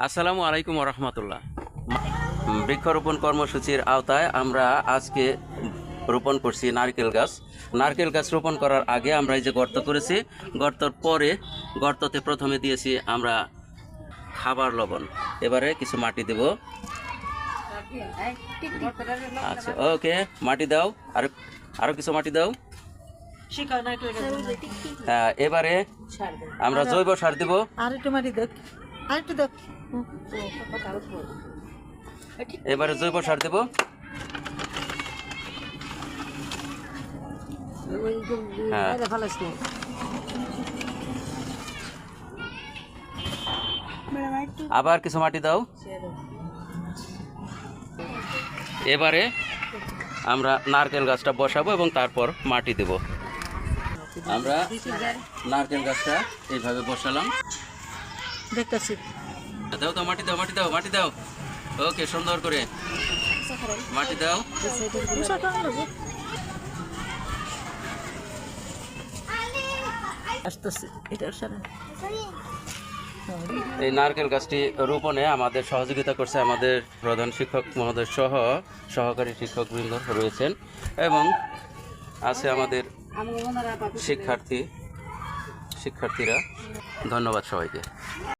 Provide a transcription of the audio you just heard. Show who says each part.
Speaker 1: আসসালামু আলাইকুম রহমতুল্লাহ। বৃক্ষরোপণ কর্মসূচির আওতায় আমরা আজকে রোপণ করছি নারকেল গাছ। নারকেল গাছ রোপণ করার আগে আমরা এই যে গর্ত করেছি, গর্তর পরে গর্ততে প্রথমে দিয়েছি আমরা খাবার লবণ। এবারে কিছু মাটি দেব। আচ্ছা, ওকে, মাটি দাও, আরো কিছু মাটি দাও। এবারে আমরা জৈব সার দেব। এবারে জৈব সার দেব। আবার কিছু মাটি দাও। এবারে আমরা নারকেল গাছটা বসাবো এবং তারপর মাটি দেব। আমরা নারকেল গাছটা এইভাবে বসালাম,
Speaker 2: দেখতেছি।
Speaker 1: দাও দাও, মাটি দাও, মাটি দাও, মাটি দাও। ওকে, সুন্দর করে মাটি দাও। এই নারকেল গাছটি রোপণে আমাদের সহযোগিতা করছে আমাদের প্রধান শিক্ষক মহোদয় সহ সহকারী শিক্ষকবৃন্দ রয়েছেন এবং আছে আমাদের শিক্ষার্থীরা। ধন্যবাদ সবাইকে।